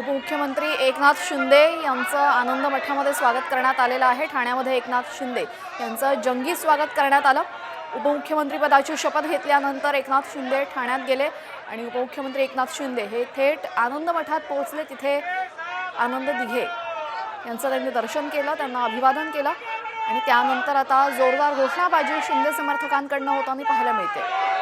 उपमुख्यमंत्री एकनाथ शिंदे यांचं आनंद मठामध्ये स्वागत करण्यात आलेलं आहे। ठाण्यामध्ये एकनाथ शिंदे यांचं जंगी स्वागत करण्यात आलं। उपमुख्यमंत्री पदाची शपथ घेतल्यानंतर एकनाथ शिंदे ठाण्यात गेले आणि उपमुख्यमंत्री एकनाथ शिंदे हे थेट आनंद मठात पोहोचले। तिथे आनंद दिघे यांचं त्यांनी दर्शन केलं, त्यांना अभिवादन केलं आणि त्यानंतर आता जोरदार घोषणाबाजी शिंदे समर्थकांकडून होताना पाहायला मिळते।